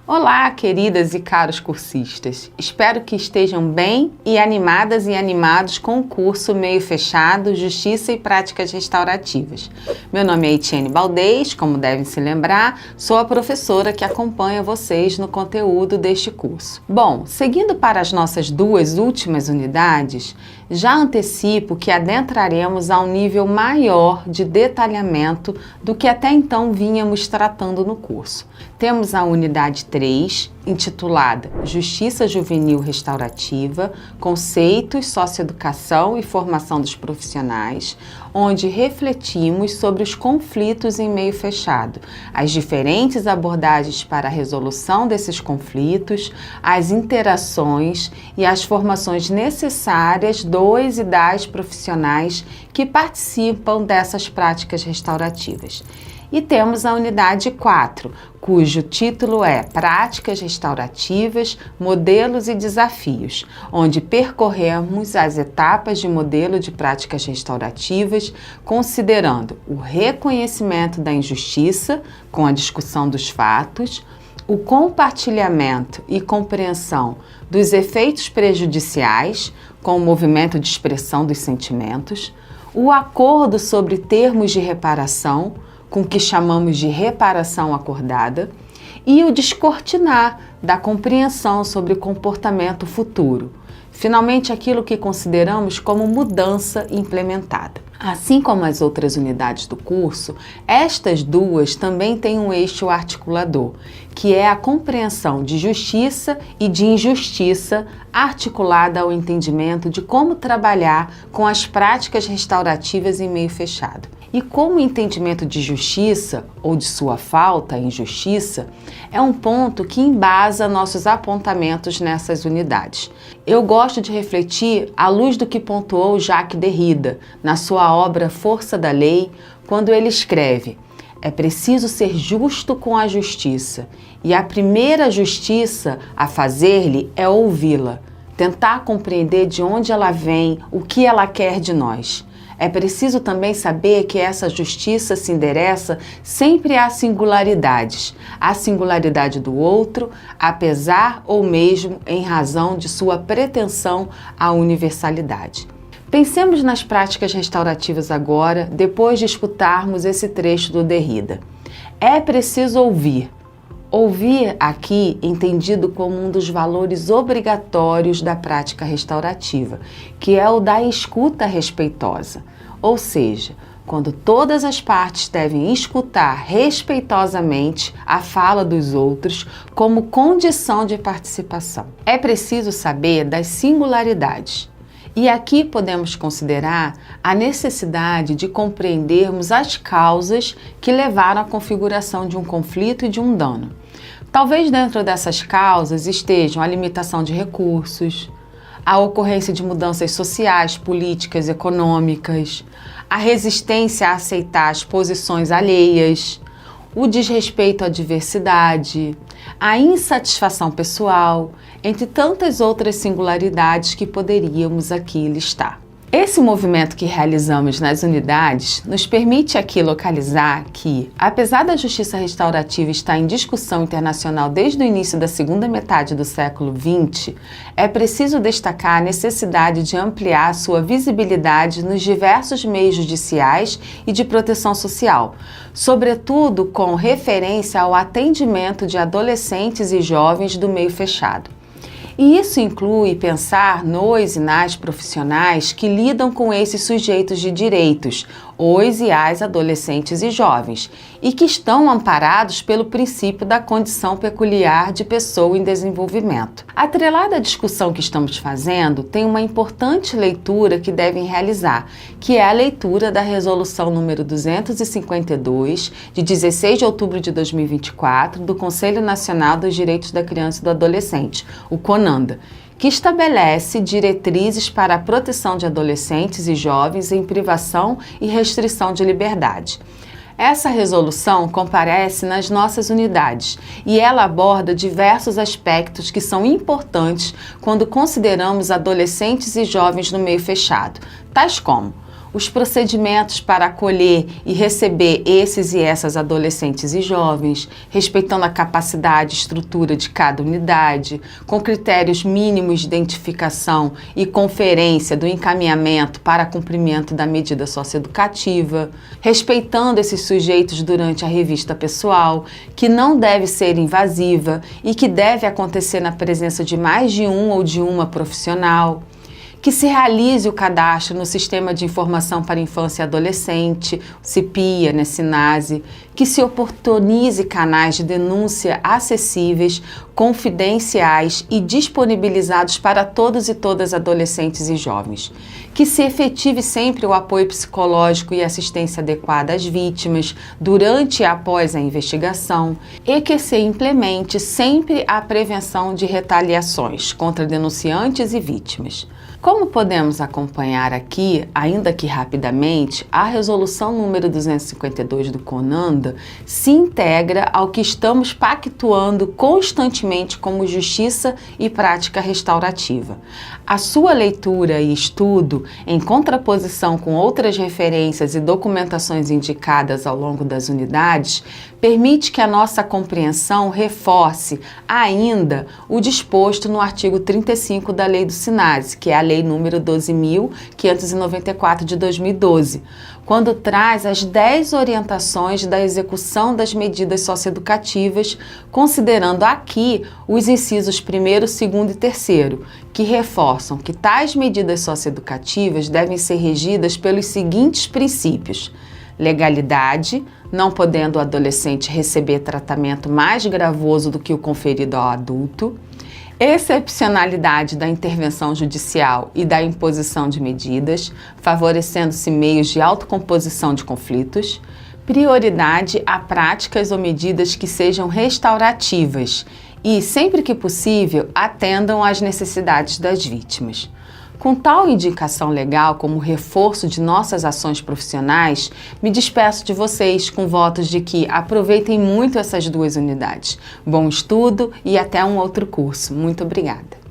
Olá, queridas e caros cursistas! Espero que estejam bem e animadas e animados com o curso Meio Fechado, Justiça e Práticas Restaurativas. Meu nome é Etienne Baldez, como devem se lembrar, sou a professora que acompanha vocês no conteúdo deste curso. Bom, seguindo para as nossas duas últimas unidades, já antecipo que adentraremos a um nível maior de detalhamento do que até então vínhamos tratando no curso. Temos a unidade 3, intitulada Justiça Juvenil Restaurativa, Conceitos, Socioeducação e Formação dos Profissionais, onde refletimos sobre os conflitos em meio fechado, as diferentes abordagens para a resolução desses conflitos, as interações e as formações necessárias dos e das profissionais que participam dessas práticas restaurativas. E temos a unidade 4, cujo título é Práticas Restaurativas, Modelos e Desafios, onde percorremos as etapas de modelo de práticas restaurativas, considerando o reconhecimento da injustiça, com a discussão dos fatos, o compartilhamento e compreensão dos efeitos prejudiciais, com o movimento de expressão dos sentimentos, o acordo sobre termos de reparação, com o que chamamos de reparação acordada, e o descortinar da compreensão sobre o comportamento futuro. Finalmente, aquilo que consideramos como mudança implementada. Assim como as outras unidades do curso, estas duas também têm um eixo articulador, que é a compreensão de justiça e de injustiça articulada ao entendimento de como trabalhar com as práticas restaurativas em meio fechado. E como o entendimento de justiça, ou de sua falta, injustiça, é um ponto que embasa nossos apontamentos nessas unidades. Eu gosto de refletir à luz do que pontuou Jacques Derrida, na sua obra Força da Lei, quando ele escreve: é preciso ser justo com a justiça, e a primeira justiça a fazer-lhe é ouvi-la, tentar compreender de onde ela vem, o que ela quer de nós. É preciso também saber que essa justiça se endereça sempre às singularidades, à singularidade do outro, apesar ou mesmo em razão de sua pretensão à universalidade. Pensemos nas práticas restaurativas agora, depois de escutarmos esse trecho do Derrida. É preciso ouvir. Ouvir aqui entendido como um dos valores obrigatórios da prática restaurativa, que é o da escuta respeitosa, ou seja, quando todas as partes devem escutar respeitosamente a fala dos outros como condição de participação. É preciso saber das singularidades. E aqui podemos considerar a necessidade de compreendermos as causas que levaram à configuração de um conflito e de um dano. Talvez dentro dessas causas estejam a limitação de recursos, a ocorrência de mudanças sociais, políticas, econômicas, a resistência a aceitar as posições alheias, o desrespeito à diversidade, a insatisfação pessoal, entre tantas outras singularidades que poderíamos aqui listar. Esse movimento que realizamos nas unidades nos permite aqui localizar que, apesar da justiça restaurativa estar em discussão internacional desde o início da segunda metade do século XX, é preciso destacar a necessidade de ampliar sua visibilidade nos diversos meios judiciais e de proteção social, sobretudo com referência ao atendimento de adolescentes e jovens do meio fechado. E isso inclui pensar nos e nas profissionais que lidam com esses sujeitos de direitos, os e as adolescentes e jovens, e que estão amparados pelo princípio da condição peculiar de pessoa em desenvolvimento. Atrelada à discussão que estamos fazendo, tem uma importante leitura que devem realizar, que é a leitura da Resolução número 252, de 16 de outubro de 2024, do Conselho Nacional dos Direitos da Criança e do Adolescente, o CONANDA, que estabelece diretrizes para a proteção de adolescentes e jovens em privação e restrição de liberdade. Essa resolução comparece nas nossas unidades e ela aborda diversos aspectos que são importantes quando consideramos adolescentes e jovens no meio fechado, tais como os procedimentos para acolher e receber esses e essas adolescentes e jovens, respeitando a capacidade e estrutura de cada unidade, com critérios mínimos de identificação e conferência do encaminhamento para cumprimento da medida socioeducativa, respeitando esses sujeitos durante a revista pessoal, que não deve ser invasiva e que deve acontecer na presença de mais de um ou de uma profissional, que se realize o cadastro no Sistema de Informação para Infância e Adolescente, o CIPIA, né, SINASE, que se oportunize canais de denúncia acessíveis, confidenciais e disponibilizados para todos e todas adolescentes e jovens, que se efetive sempre o apoio psicológico e assistência adequada às vítimas durante e após a investigação e que se implemente sempre a prevenção de retaliações contra denunciantes e vítimas. Como podemos acompanhar aqui, ainda que rapidamente, a resolução número 252 do CONANDA se integra ao que estamos pactuando constantemente como justiça e prática restaurativa. A sua leitura e estudo, em contraposição com outras referências e documentações indicadas ao longo das unidades, permite que a nossa compreensão reforce ainda o disposto no artigo 35 da Lei do SINASE, que é a Lei número 12.594 de 2012, quando traz as 10 orientações da execução das medidas socioeducativas, considerando aqui os incisos 1º, 2º e 3º, que reforçam que tais medidas socioeducativas devem ser regidas pelos seguintes princípios: legalidade, não podendo o adolescente receber tratamento mais gravoso do que o conferido ao adulto; excepcionalidade da intervenção judicial e da imposição de medidas, favorecendo-se meios de autocomposição de conflitos; prioridade a práticas ou medidas que sejam restaurativas e, sempre que possível, atendam às necessidades das vítimas. Com tal indicação legal como reforço de nossas ações profissionais, me despeço de vocês com votos de que aproveitem muito essas 2 unidades. Bom estudo e até um outro curso. Muito obrigada!